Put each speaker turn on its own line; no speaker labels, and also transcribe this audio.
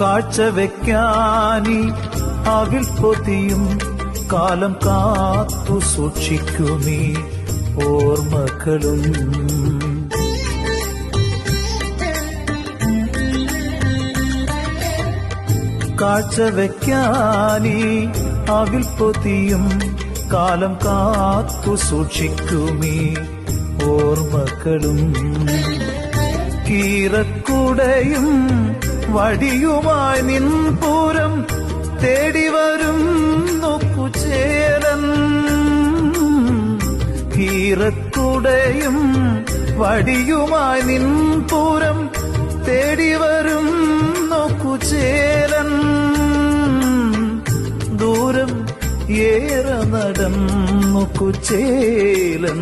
കാഴ്ചവെക്കാനി അവിൽ പൊതിയും കാലം കാത്തു സൂക്ഷിക്കുമീ ഓർമ്മകളും. കാഴ്ചവെക്കാനി അവിൽ പൊതിയും കാലം കാത്തു സൂക്ഷിക്കുമീ ഓർമ്മകളും. കീറക്കുടയും വടിയുമായി നിൻപൂരം തേടിവരും നോക്കുചേരൻ. കീറക്കുടയും വടിയുമായി നിൻപൂരം തേടിവരും നോക്കുചേരൻ. ദൂരം ഏറെ നടന്നു കുചേലൻ.